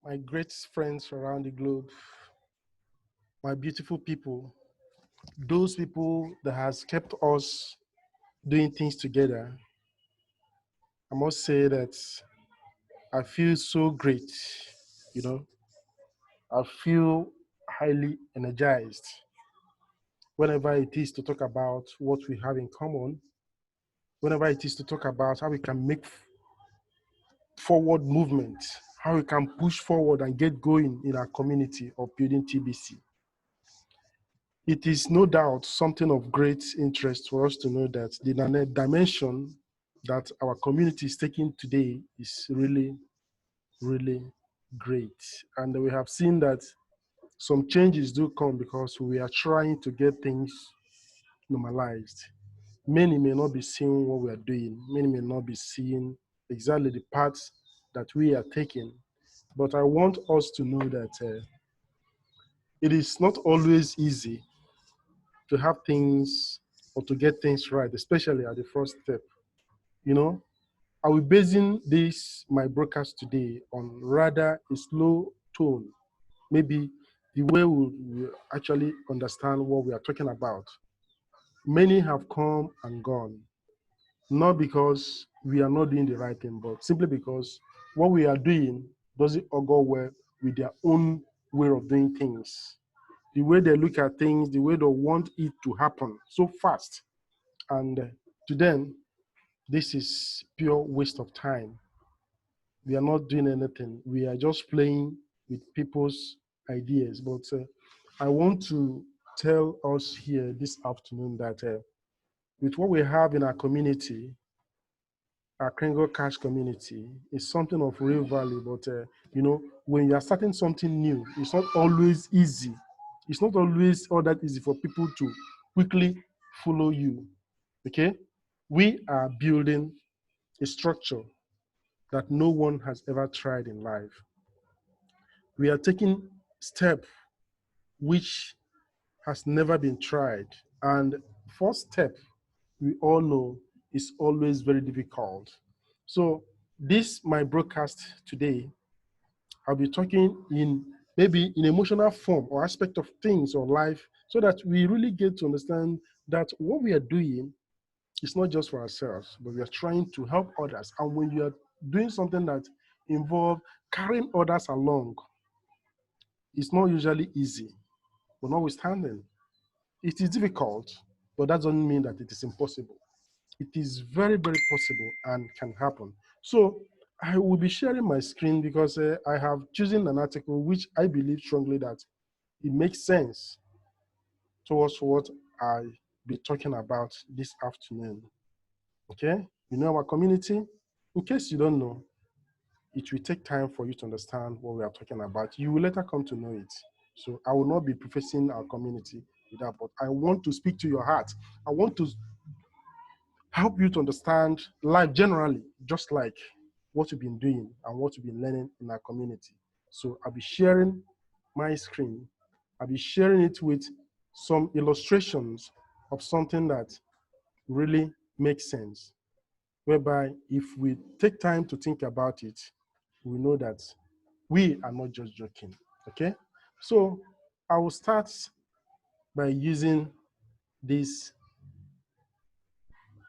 my great friends around the globe, my beautiful people, those people that has kept us doing things together. I must say that I feel so great, you know. I feel highly energized whenever it is to talk about what we have in common, whenever it is to talk about how we can make forward movement, how we can push forward and get going in our community of building TBC. It is no doubt something of great interest for us to know that the dimension that our community is taking today is really, really great. And we have seen that some changes do come because we are trying to get things normalized. Many may not be seeing what we are doing. Many may not be seeing exactly the paths that we are taking. But I want us to know that it is not always easy to have things or to get things right, especially at the first step. You know, I will basing this, my broadcast today, on rather a slow tone, maybe the way we actually understand what we are talking about. Many have come and gone, not because we are not doing the right thing, but simply because what we are doing doesn't augur well with their own way of doing things. The way they look at things, the way they want it to happen so fast. And to them, this is pure waste of time. We are not doing anything. We are just playing with people's ideas. But I want to tell us here this afternoon that with what we have in our community, our Kringle Cash community, is something of real value. But you know, when you are starting something new, it's not always easy. It's not always all that easy for people to quickly follow you. Okay, we are building a structure that no one has ever tried in life. We are taking step which has never been tried. And first step, we all know, is always very difficult. So this, my broadcast today, I'll be talking in maybe in emotional form or aspect of things or life so that we really get to understand that what we are doing is not just for ourselves, but we are trying to help others. And when you are doing something that involves carrying others along, it's not usually easy, but notwithstanding, it is difficult, but that doesn't mean that it is impossible. It is very, very possible and can happen. So I will be sharing my screen because I have chosen an article which I believe strongly that it makes sense towards what I'll be talking about this afternoon. Okay? You know our community? In case you don't know, it will take time for you to understand what we are talking about. You will later come to know it. So I will not be professing our community with that, but I want to speak to your heart. I want to help you to understand life generally, just like what you've been doing and what you've been learning in our community. So I'll be sharing my screen. I'll be sharing it with some illustrations of something that really makes sense, whereby if we take time to think about it, we know that we are not just joking, okay? So I will start by using this,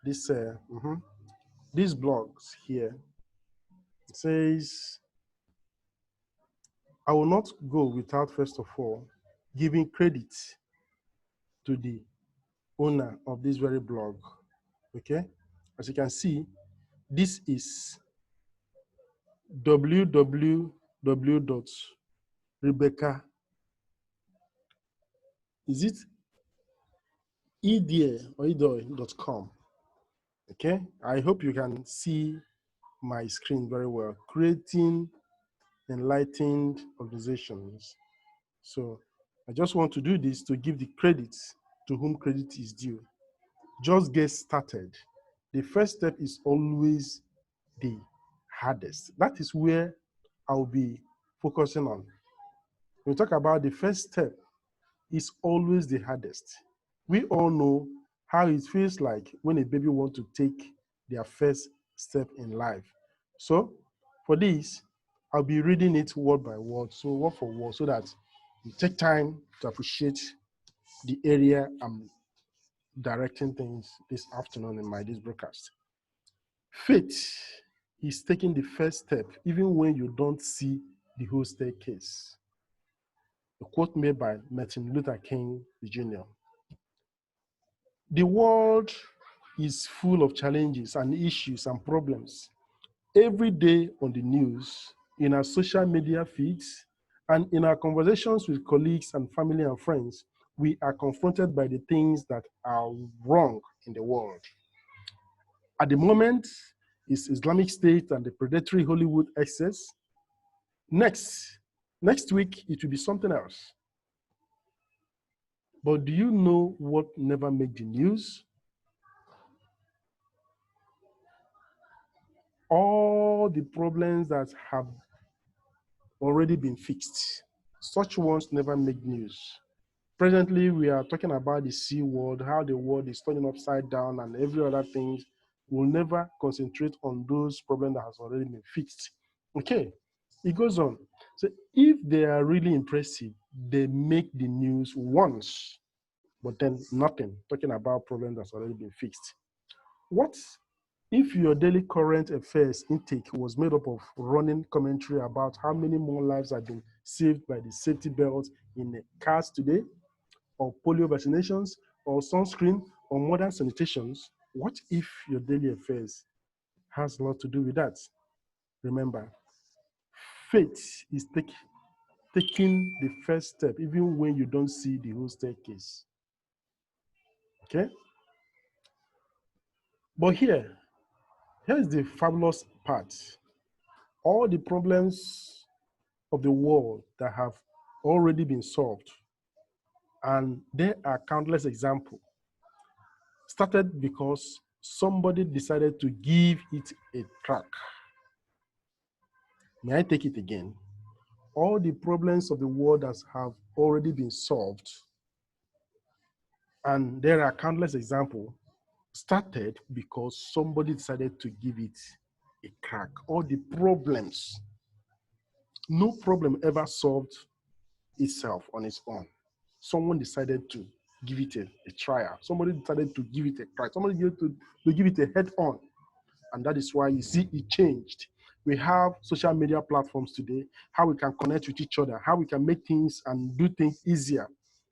these blogs here. It says, I will not go without first of all giving credit to the owner of this very blog, okay? As you can see, this is www.rebecca, is it edoy.com, okay? I hope you can see my screen very well. Creating enlightened organizations. So I just want to do this to give the credit to whom credit is due. Just get started. The first step is always the hardest. That is where I'll be focusing on. When we talk about the first step, is always the hardest. We all know how it feels like when a baby wants to take their first step in life. So for this, I'll be reading it word by word, so word for word, so that you take time to appreciate the area I'm directing things this afternoon in this broadcast. Faith is taking the first step, even when you don't see the whole staircase. A quote made by Martin Luther King Jr. The world is full of challenges and issues and problems. Every day on the news, in our social media feeds, and in our conversations with colleagues and family and friends, we are confronted by the things that are wrong in the world. At the moment, it's Islamic State and the predatory Hollywood excess. Next week, it will be something else. But do you know what never made the news? All the problems that have already been fixed. Such ones never make news. Presently, we are talking about the C world, how the world is turning upside down and every other thing. Will never concentrate on those problems that has already been fixed. Okay, it goes on. So if they are really impressive, they make the news once, but then nothing, talking about problems that's already been fixed. What if your daily current affairs intake was made up of running commentary about how many more lives have been saved by the safety belts in the cars today, or polio vaccinations, or sunscreen, or modern sanitations? What if your daily affairs has a lot to do with that? Remember, faith is taking the first step, even when you don't see the whole staircase. Okay? But here's the fabulous part. All the problems of the world that have already been solved, and there are countless examples, started because somebody decided to give it a crack. May I take it again? All the problems of the world that have already been solved, and there are countless examples, started because somebody decided to give it a crack. All the problems, no problem ever solved itself on its own. Someone decided to give it a trial. Somebody decided to give it a crack. Somebody decided to give it a head on. And that is why you see it changed. We have social media platforms today, how we can connect with each other, how we can make things and do things easier.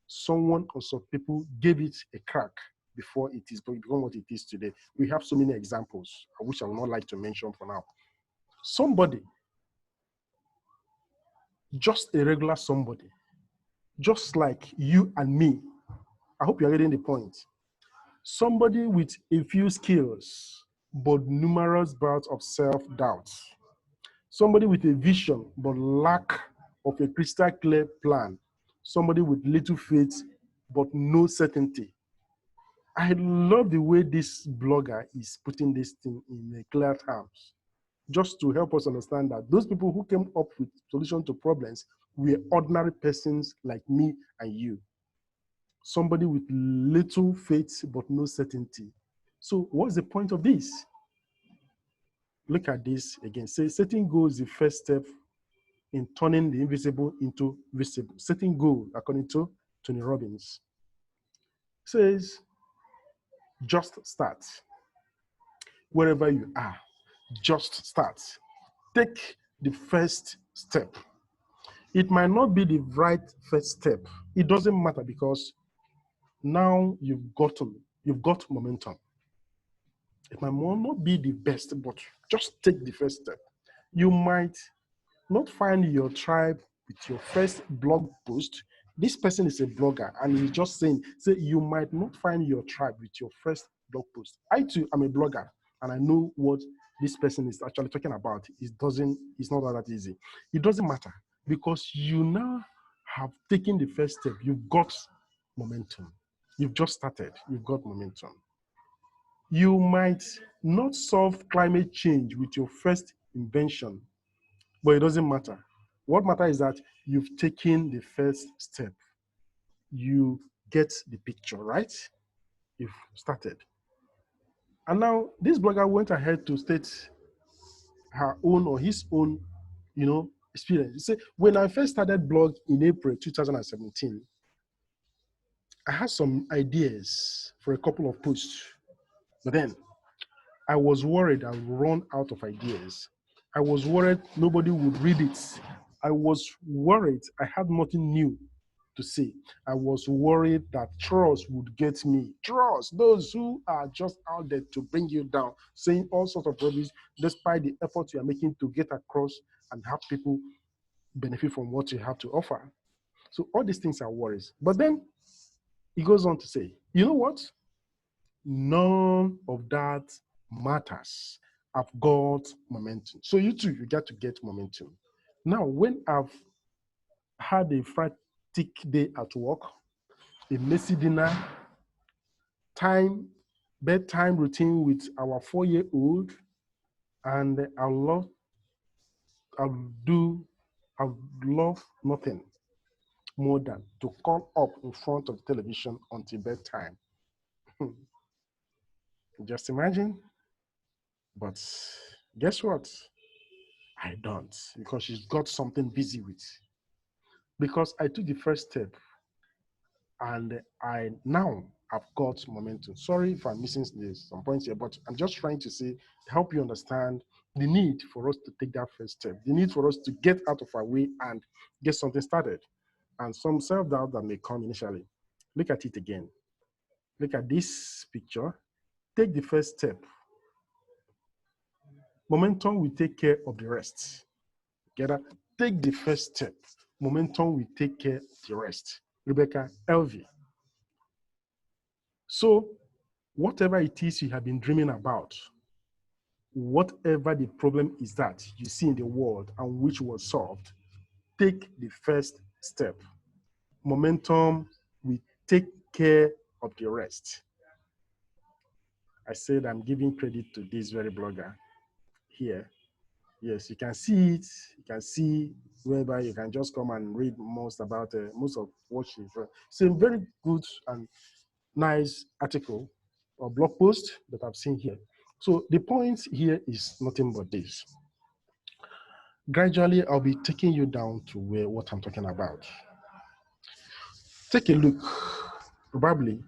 Someone or some people gave it a crack before it is become what it is today. We have so many examples, which I would not like to mention for now. Somebody, just a regular somebody, just like you and me. I hope you're getting the point. Somebody with a few skills, but numerous bouts of self-doubt. Somebody with a vision, but lack of a crystal clear plan. Somebody with little faith, but no certainty. I love the way this blogger is putting this thing in clear terms, just to help us understand that those people who came up with solutions to problems were ordinary persons like me and you. Somebody with little faith, but no certainty. So what's the point of this? Look at this again. Say, setting goals is the first step in turning the invisible into visible. Setting goal, according to Tony Robbins, says, just start. Wherever you are, just start. Take the first step. It might not be the right first step. It doesn't matter, because now you've got momentum. It might not be the best, but just take the first step. You might not find your tribe with your first blog post. This person is a blogger and he's just saying, you might not find your tribe with your first blog post. I too am a blogger and I know what this person is actually talking about. It's not that easy. It doesn't matter, because you now have taken the first step. You've got momentum. You've just started. You've got momentum. You might not solve climate change with your first invention, but it doesn't matter. What matters is that you've taken the first step. You get the picture, right? You've started. And now this blogger went ahead to state her own or his own experience. You see, when I first started blog in April 2017, I had some ideas for a couple of posts, but then I was worried I would run out of ideas. I was worried nobody would read it. I was worried I had nothing new to say. I was worried that trolls would get me. Trolls, those who are just out there to bring you down, saying all sorts of rubbish, despite the effort you are making to get across and have people benefit from what you have to offer. So all these things are worries. But then he goes on to say, you know what? None of that matters. I've got momentum. So you too, you got to get momentum. Now, when I've had a frantic day at work, a messy dinner, bedtime routine with our 4-year-old, and I'll love nothing more than to curl up in front of the television until bedtime. Just imagine. But guess what? I don't, because she's got something busy with. Because I took the first step and I now have got momentum. Sorry if I'm missing some points here, but I'm just trying to say, help you understand the need for us to take that first step, the need for us to get out of our way and get something started. And some self-doubt that may come initially. Look at it again. Look at this picture. Take the first step. Momentum will take care of the rest. Get that? Take the first step. Momentum will take care of the rest. Rebecca Elvie. So, whatever it is you have been dreaming about, whatever the problem is that you see in the world and which was solved, take the first step. Momentum will take care of the rest. I said I'm giving credit to this very blogger here. Yes, you can see it. You can see whereby you can just come and read most of what she's wrote. It's a very good and nice article or blog post that I've seen here. So the point here is nothing but this. Gradually, I'll be taking you down to what I'm talking about. Take a look, probably,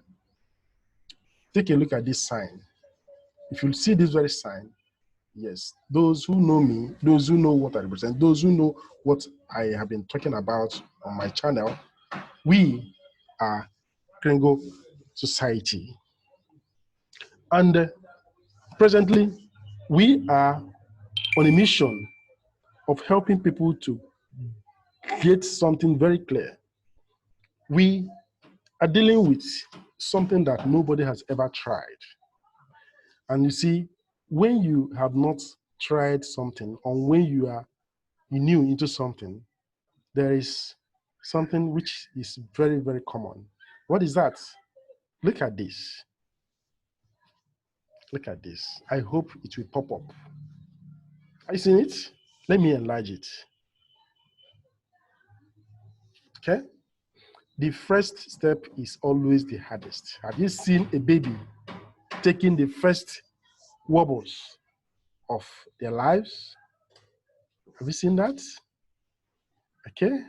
take a look at this sign. If you see this very sign, yes, those who know me, those who know what I represent, those who know what I have been talking about on my channel, we are Kringle Society. And presently, we are on a mission of helping people to get something very clear. We are dealing with something that nobody has ever tried. And you see, when you have not tried something, or when you are new into something, there is something which is very, very common. What is that? Look at this. Look at this. I hope it will pop up. Have you seen it? Let me enlarge it. Okay? The first step is always the hardest. Have you seen a baby taking the first wobbles of their lives? Have you seen that? Okay?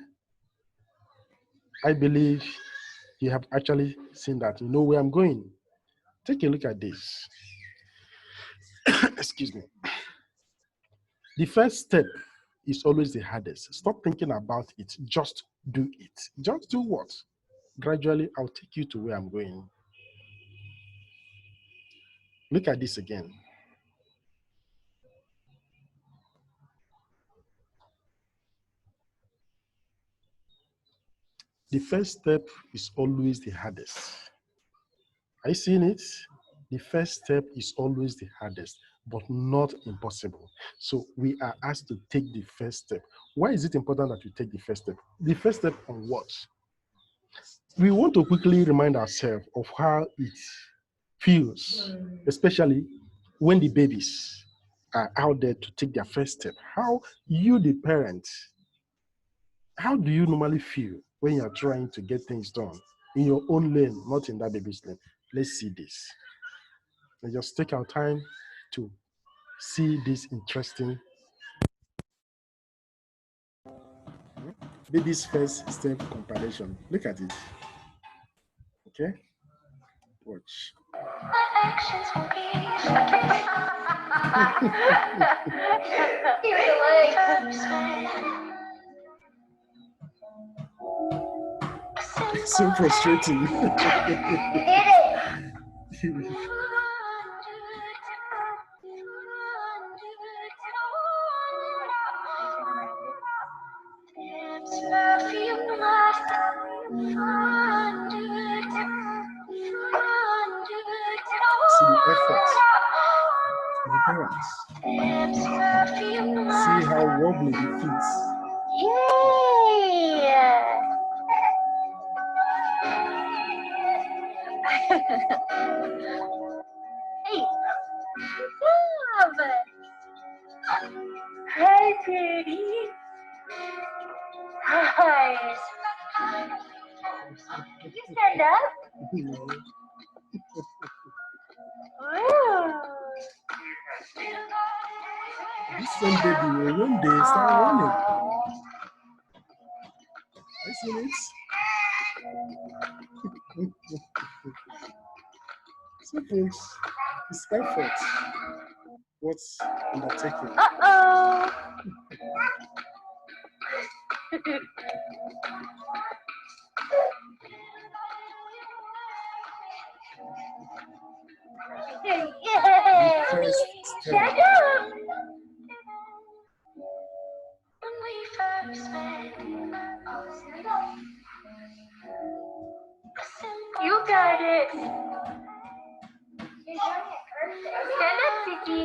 I believe you have actually seen that. You know where I'm going. Take a look at this. Excuse me. The first step is always the hardest. Stop thinking about it. Just do it. Just do what? Gradually, I'll take you to where I'm going. Look at this again. The first step is always the hardest. Are you seeing it? The first step is always the hardest, but not impossible. So we are asked to take the first step. Why is it important that we take the first step? The first step on what? We want to quickly remind ourselves of how it feels, especially when the babies are out there to take their first step. How you, the parent, how do you normally feel when you're trying to get things done in your own lane, not in that baby's lane? Let's see this. Let's just take our time to see this interesting Baby's first step compilation. Look at it. Okay? Watch. It's so frustrating. See the effort of the parents. See how wobbly the feet. Hey, love. Hi, pretty. Hi. Can you stand up? Ooh. This same baby will one day start running. I seen it. So folks, it's effort. What's undertaking? Uh-oh. Yay! First step. Shut up! You got it. Stand up, Vicky.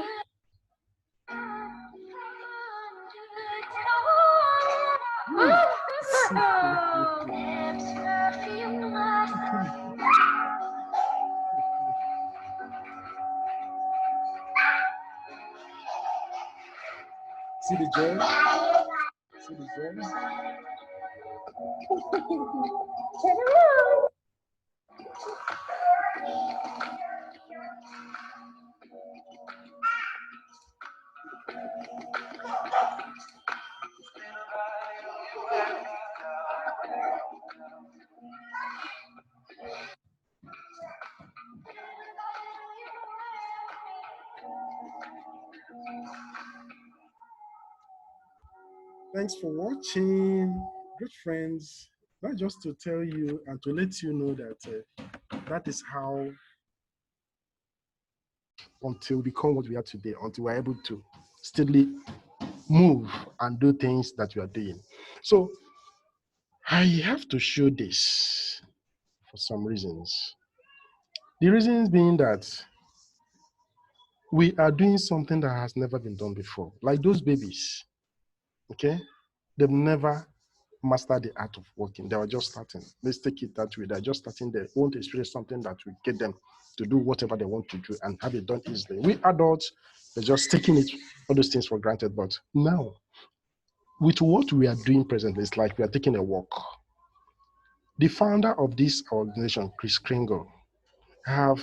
See the joy? See the joy? Turn around. Thanks for watching, good friends. Not just to tell you and to let you know that that is how, until we become what we are today, until we're able to steadily move and do things that we are doing. So I have to show this for some reasons. The reasons being that we are doing something that has never been done before, like those babies. Okay, they've never mastered the art of walking. They were just starting. Let's take it that way. They're just starting. They won't experience something that will get them to do whatever they want to do and have it done easily. We adults, they're just taking it, all those things for granted. But now, with what we are doing presently, it's like we are taking a walk. The founder of this organization, Chris Kringle, have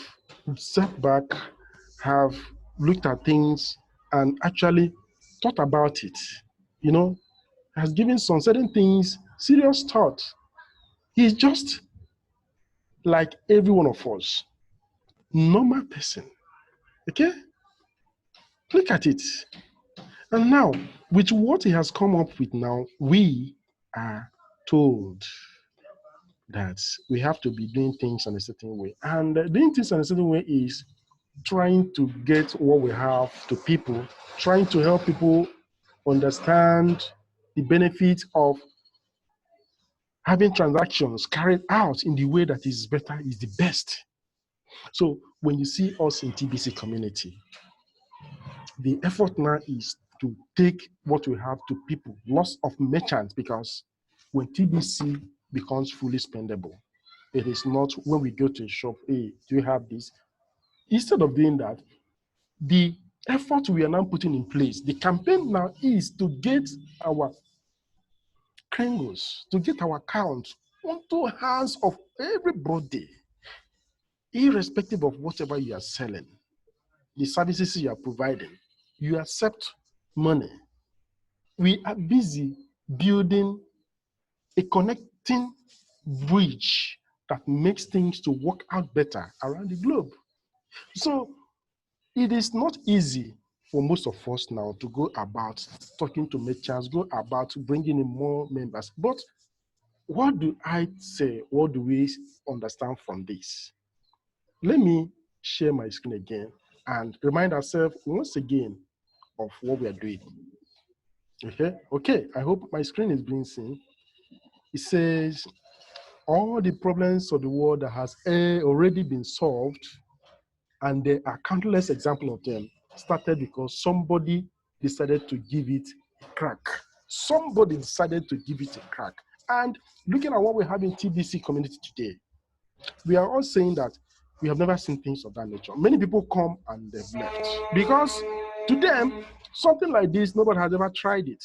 sat back, have looked at things, and actually thought about it. You know, has given some certain things serious thought. He's just like every one of us, normal person. Okay? Look at it. And now, with what he has come up with now, we are told that we have to be doing things in a certain way. And doing things in a certain way is trying to get what we have to people, trying to help people understand the benefits of having transactions carried out in the way that is better, is the best. So when you see us in TBC community, the effort now is to take what we have to people, loss of merchants, because when TBC becomes fully spendable, it is not when we go to a shop, hey, do you have this? Instead of doing that, the effort we are now putting in place, the campaign now is to get our Kringles, to get our accounts onto hands of everybody, irrespective of whatever you are selling, the services you are providing, you accept money. We are busy building a connecting bridge that makes things to work out better around the globe. So it is not easy for most of us now to go about talking to merchants, go about bringing in more members. But what do I say? What do we understand from this? Let me share my screen again and remind ourselves once again of what we are doing. Okay, I hope my screen is being seen. It says all the problems of the world that has already been solved, and there are countless examples of them, started because somebody decided to give it a crack. Somebody decided to give it a crack. And looking at what we have in TBC community today, we are all saying that we have never seen things of that nature. Many people come and they've left because to them, something like this, nobody has ever tried it.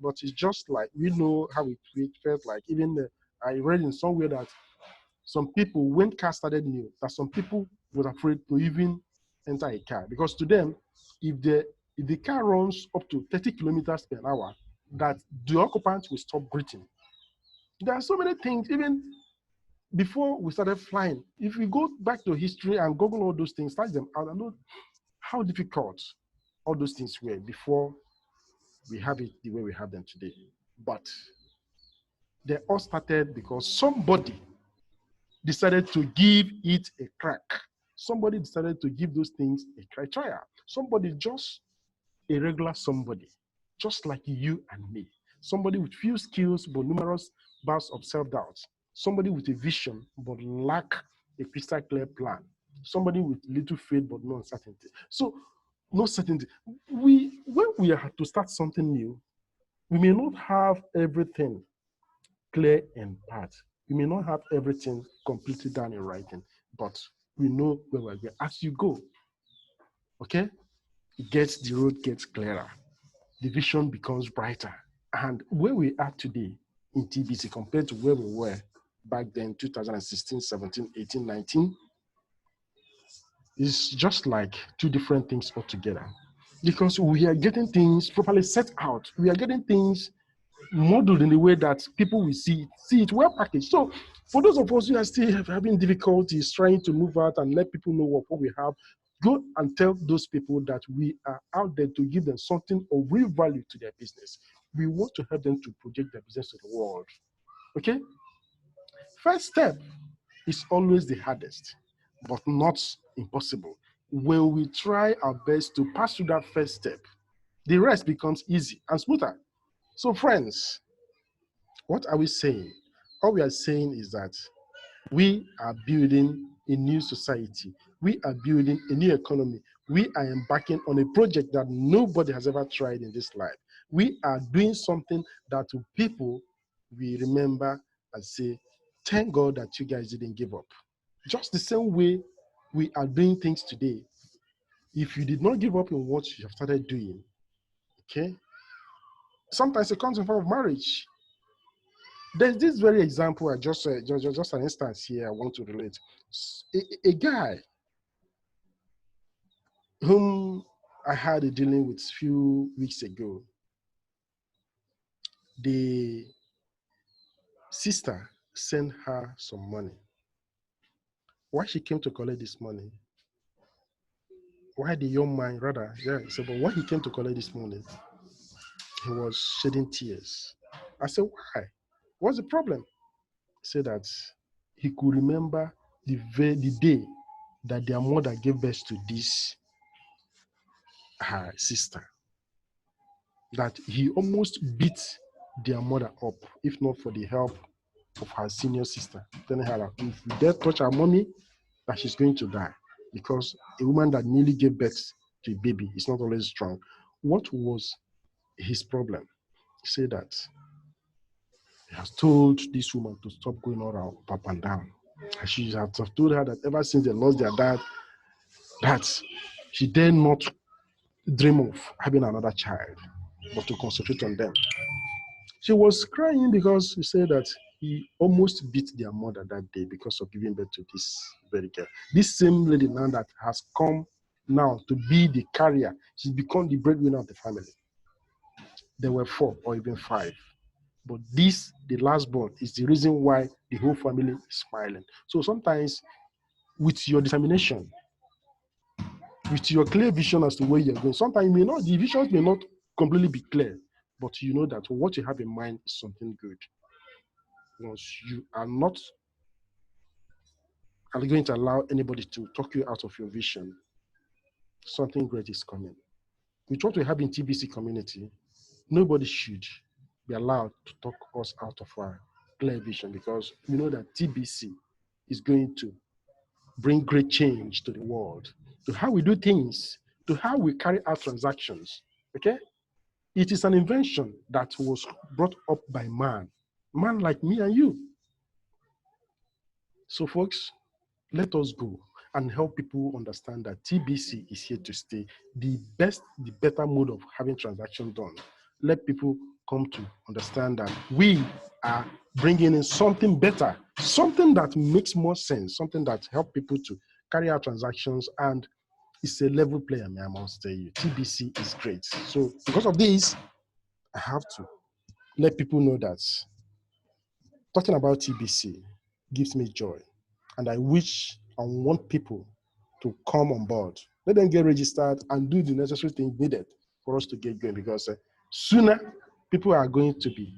But it's just like, we know how it felt like. Even I read in somewhere that some people, when cars started new, that some people were afraid to even enter a car because to them, if the car runs up to 30 kilometers per hour, that the occupant will stop breathing. There are so many things, even before we started flying. If we go back to history and Google all those things, search them out, and know how difficult all those things were before we have it the way we have them today. But they all started because somebody decided to give it a crack. Somebody decided to give those things a trial. Somebody, just a regular somebody, just like you and me. Somebody with few skills but numerous bouts of self-doubt. Somebody with a vision but lack a crystal clear plan. Somebody with little faith but no uncertainty. So no certainty. When we are to start something new, we may not have everything clear in part. We may not have everything completely done in writing, but we know where we're going. As you go, okay, the road gets clearer. The vision becomes brighter. And where we are today in TBC compared to where we were back then, 2016, 17, 18, 19, is just like two different things altogether. Because we are getting things properly set out. We are getting things modeled in a way that people will see it well packaged. So for those of us who are still having difficulties trying to move out and let people know what we have, go and tell those people that we are out there to give them something of real value to their business. We want to help them to project their business to the world. Okay? First step is always the hardest, but not impossible. When we try our best to pass through that first step, the rest becomes easy and smoother. So friends, what are we saying? All we are saying is that we are building a new society. We are building a new economy. We are embarking on a project that nobody has ever tried in this life. We are doing something that people will remember and say, thank God that you guys didn't give up. Just the same way we are doing things today. If you did not give up in what you have started doing, okay? Sometimes it comes in form of marriage. There's this very example, I just an instance here I want to relate. A guy whom I had a dealing with a few weeks ago, the sister sent her some money. Why she came to collect this money? Why the young man, rather, yeah, so but when he came to collect this money, he was shedding tears. I said, why? What's the problem? He said that he could remember the day that their mother gave birth to this her sister, that he almost beat their mother up, if not for the help of her senior sister, telling her that if you dare touch her mommy, that she's going to die, because a woman that nearly gave birth to a baby is not always strong. What was his problem? He said that he has told this woman to stop going around up and down. And she has told her that ever since they lost their dad, that she dare not dream of having another child, but to concentrate on them. She was crying because she said that he almost beat their mother that day because of giving birth to this very girl. This same lady now that has come now to be the carrier, she's become the breadwinner of the family. There were 4 or even 5. But this, the last born, is the reason why the whole family is smiling. So sometimes, with your determination, with your clear vision as to where you're going, sometimes the visions may not completely be clear, but you know that what you have in mind is something good. Once you are not going to allow anybody to talk you out of your vision, something great is coming. With what we have in TBC community, nobody should be allowed to talk us out of our clear vision, because we know that TBC is going to bring great change to the world, to how we do things, to how we carry out transactions. Okay? It is an invention that was brought up by man like me and you. So, folks, let us go and help people understand that TBC is here to stay. The better mode of having transaction done. Let people come to understand that we are bringing in something better, something that makes more sense, something that helps people to carry out transactions, and it's a level player, I must tell you. TBC is great. So because of this, I have to let people know that talking about TBC gives me joy. And I wish and want people to come on board. Let them get registered and do the necessary things needed for us to get going, because sooner people are going to be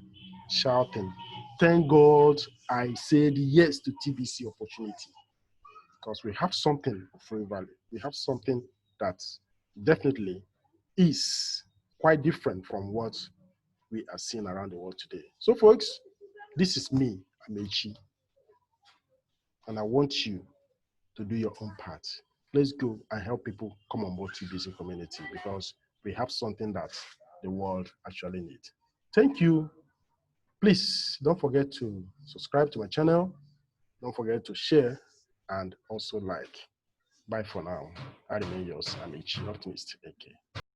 shouting, thank God I said yes to TBC opportunity, because we have something for Valley. We have something that definitely is quite different from what we are seeing around the world today. So folks, this is me, Amechi, and I want you to do your own part. Let's go and help people come on board TBC community, because we have something that the world actually needs. Thank you. Please don't forget to subscribe to my channel. Don't forget to share and also like. Bye for now. I remain yours, Amici Optimist. Okay.